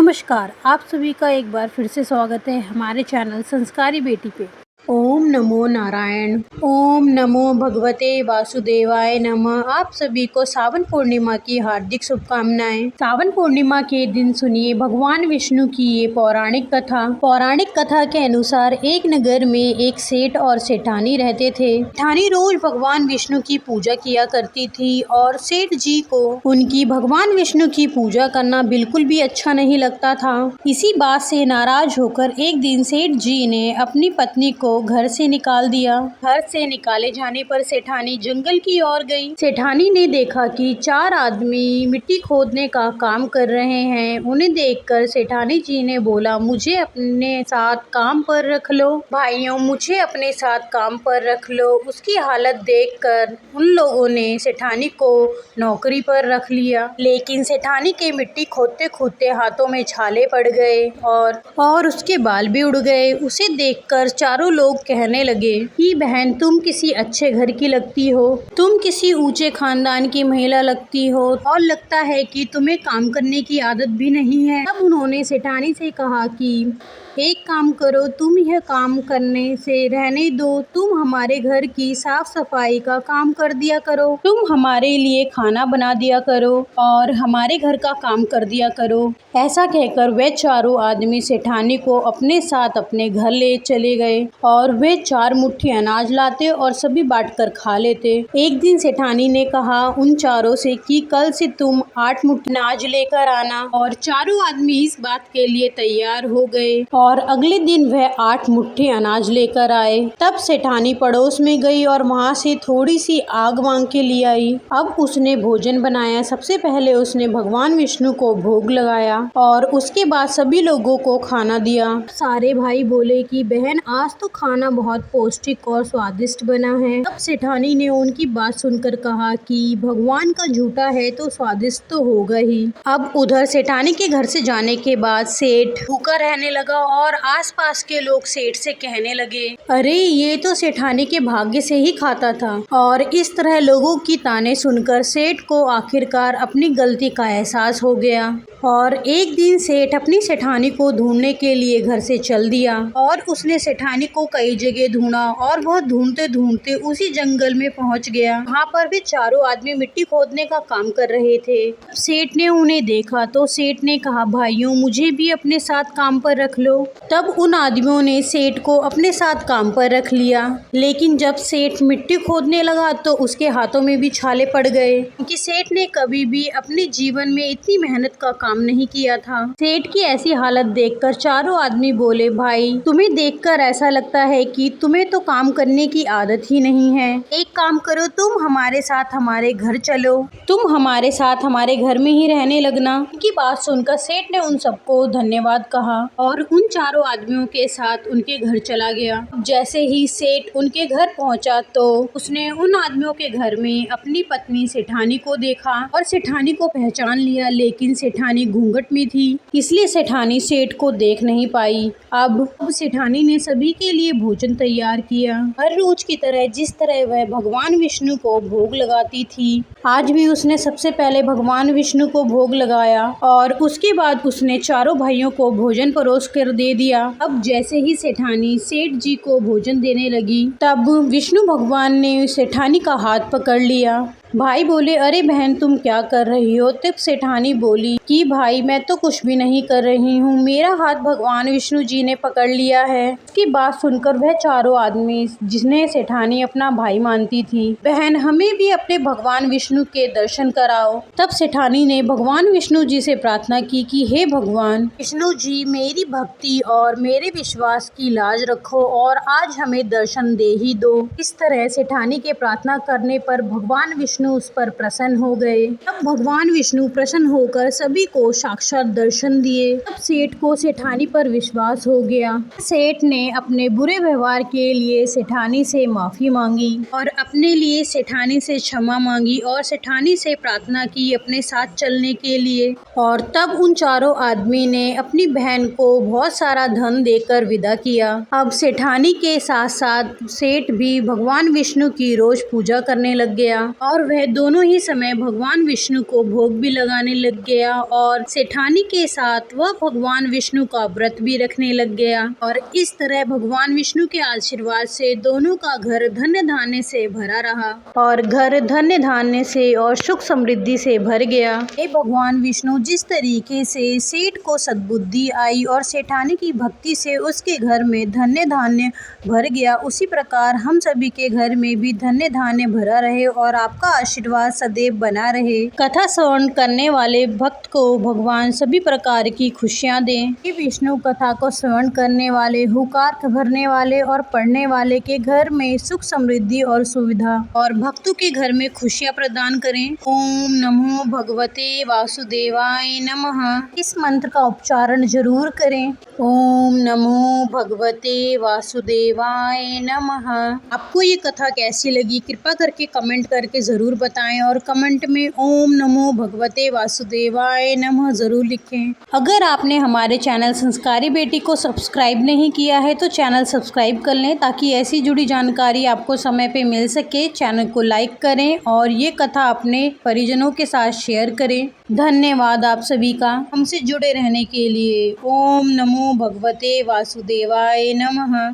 नमस्कार, आप सभी का एक बार फिर से स्वागत है हमारे चैनल संस्कारी बेटी पे। ओम नमो नारायण। ओम नमो भगवते वासुदेवाय नमः। आप सभी को सावन पूर्णिमा की हार्दिक शुभकामनाएं। सावन पूर्णिमा के दिन सुनिए भगवान विष्णु की ये पौराणिक कथा। पौराणिक कथा के अनुसार एक नगर में एक सेठ और सेठानी रहते थे। सेठानी रोज भगवान विष्णु की पूजा किया करती थी और सेठ जी को उनकी भगवान विष्णु की पूजा करना बिल्कुल भी अच्छा नहीं लगता था। इसी बात से नाराज होकर एक दिन सेठ जी ने अपनी पत्नी को घर से निकाल दिया। घर से निकाले जाने पर सेठानी जंगल की ओर गई। सेठानी ने देखा कि 4 आदमी मिट्टी खोदने का काम कर रहे हैं। उन्हें देखकर सेठानी जी ने बोला, मुझे अपने साथ काम पर रख लो। भाइयों, मुझे अपने साथ काम पर रख लो। उसकी हालत देखकर उन लोगों ने सेठानी को नौकरी पर रख लिया, लेकिन सेठानी के मिट्टी खोदते खोदते हाथों में छाले पड़ गए और उसके बाल भी उड़ गए। उसे देखकर चारों लोग कहने लगे कि बहन, तुम किसी अच्छे घर की लगती हो, तुम किसी ऊंचे खानदान की महिला लगती हो और लगता है कि तुम्हें काम करने की आदत भी नहीं है। तब उन्होंने सेठानी से कहा कि एक काम करो, तुम यह काम करने से रहने दो, तुम हमारे घर की साफ सफाई का काम कर दिया करो, तुम हमारे लिए खाना बना दिया करो और हमारे घर का काम कर दिया करो। ऐसा कहकर वे चारों आदमी सेठानी को अपने साथ अपने घर ले चले गए और वे 4 मुट्ठी अनाज लाते और सभी बांटकर खा लेते। एक दिन सेठानी ने कहा उन चारों से कि कल से तुम 8 मुट्ठी अनाज लेकर आना, और चारों आदमी इस बात के लिए तैयार हो गए और अगले दिन वह 8 मुट्ठी अनाज लेकर आए। तब सेठानी पड़ोस में गई और वहां से थोड़ी सी आग मांग के ले आई। अब उसने भोजन बनाया। सबसे पहले उसने भगवान विष्णु को भोग लगाया और उसके बाद सभी लोगों को खाना दिया। सारे भाई बोले कि बहन, आज तो खाना बहुत पौष्टिक और स्वादिष्ट बना है। तब सेठानी ने उनकी बात सुनकर कहा कि भगवान का झूठा है तो स्वादिष्ट तो होगा ही। अब उधर सेठानी के घर से जाने के बाद सेठ भूखा रहने लगा और आसपास के लोग सेठ से कहने लगे, अरे ये तो सेठानी के भाग्य से ही खाता था। और इस तरह लोगों की ताने सुनकर सेठ को आखिरकार अपनी गलती का एहसास हो गया और एक दिन सेठ अपनी सेठानी को ढूंढने के लिए घर से चल दिया और उसने सेठानी को कई जगह ढूंढा और वह ढूंढते ढूंढते उसी जंगल में पहुंच गया। वहाँ पर भी चारों आदमी मिट्टी खोदने का काम कर रहे थे। सेठ ने उन्हें देखा तो सेठ ने कहा, भाइयों, मुझे भी अपने साथ काम पर रख लो। तब उन आदमियों ने सेठ को अपने साथ काम पर रख लिया, लेकिन जब सेठ मिट्टी खोदने लगा तो उसके हाथों में भी छाले पड़ गए, क्योंकि सेठ ने कभी भी अपने जीवन में इतनी मेहनत का काम नहीं किया था। सेठ की ऐसी हालत देखकर चारों आदमी बोले, भाई, तुम्हें देखकर ऐसा लगता है कि तुम्हें तो काम करने की आदत ही नहीं है। एक काम करो, तुम हमारे साथ हमारे घर चलो, तुम हमारे साथ हमारे घर में ही रहने लगना। उनकी बात सुनकर सेठ ने उन सबको धन्यवाद कहा और उन चारों आदमियों के साथ उनके घर चला गया। जैसे ही सेठ उनके घर पहुंचा तो उसने उन आदमियों के घर में अपनी पत्नी सेठानी को देखा और सेठानी को पहचान लिया, लेकिन सेठानी घूंघट में थी, इसलिए सेठानी सेठ को देख नहीं पाई। अब सेठानी ने सभी के लिए भोजन तैयार किया। हर रोज की तरह जिस तरह वह भगवान विष्णु को भोग लगाती थी, आज भी उसने सबसे पहले भगवान विष्णु को भोग लगाया और उसके बाद उसने चारों भाइयों को भोजन परोस कर दे दिया। अब जैसे ही सेठानी सेठ जी को भोजन देने लगी, तब विष्णु भगवान ने सेठानी का हाथ पकड़ लिया। भाई बोले, अरे बहन, तुम क्या कर रही हो? तब सेठानी बोली कि भाई, मैं तो कुछ भी नहीं कर रही हूँ, मेरा हाथ भगवान विष्णु जी ने पकड़ लिया है। उसकी बात सुनकर वह चारों आदमी, जिन्हें सेठानी अपना भाई मानती थी, बहन, हमें भी अपने भगवान विष्णु के दर्शन कराओ। तब सेठानी ने भगवान विष्णु जी से प्रार्थना की कि हे भगवान विष्णु जी, मेरी भक्ति और मेरे विश्वास की लाज रखो और आज हमें दर्शन दे ही दो। इस तरह सेठानी के प्रार्थना करने पर भगवान विष्णु उस पर प्रसन्न हो गए। तब भगवान विष्णु प्रसन्न होकर सभी को साक्षात दर्शन दिए। तब सेठ को सेठानी पर विश्वास हो गया। सेठ ने अपने बुरे व्यवहार के लिए सेठानी से माफी मांगी और अपने लिए सेठानी से क्षमा मांगी और सेठानी से प्रार्थना की अपने साथ चलने के लिए। और तब उन चारों आदमी ने अपनी बहन को बहुत सारा धन देकर विदा किया। अब सेठानी के साथ साथ सेठ भी भगवान विष्णु की रोज पूजा करने लग गया और वह दोनों ही समय भगवान विष्णु को भोग भी लगाने लग गया और सेठानी के साथ वह भगवान विष्णु का व्रत भी रखने लग गया। और इस तरह भगवान विष्णु के आशीर्वाद से दोनों का घर धन्य धान्य से भरा रहा और घर धन्य धान्य से और सुख समृद्धि से भर गया। हे भगवान विष्णु, जिस तरीके से सेठ को सद्बुद्धि आई और सेठानी की भक्ति से उसके घर में धन्य धान्य भर गया, उसी प्रकार हम सभी के घर में भी धन्य धान्य भरा रहे और आपका आशीर्वाद सदैव बना रहे। कथा श्रवण करने वाले भक्त को भगवान सभी प्रकार की खुशियां दें। ये विष्णु कथा को श्रवण करने वाले, हुकार भरने वाले और पढ़ने वाले के घर में सुख समृद्धि और सुविधा और भक्तों के घर में खुशियां प्रदान करें। ओम नमो भगवते वासुदेवाय नमः। इस मंत्र का उच्चारण जरूर करें। ओम नमो भगवते वासुदेवाय नमः। आपको ये कथा कैसी लगी कृपया करके कमेंट करके ज़रूर बताएं और कमेंट में ओम नमो भगवते वासुदेवाय नमः ज़रूर लिखें। अगर आपने हमारे चैनल संस्कारी बेटी को सब्सक्राइब नहीं किया है तो चैनल सब्सक्राइब कर लें ताकि ऐसी जुड़ी जानकारी आपको समय पे मिल सके। चैनल को लाइक करें और ये कथा अपने परिजनों के साथ शेयर करें। धन्यवाद आप सभी का हमसे जुड़े रहने के लिए। ओम नमो भगवते वासुदेवाय नमः।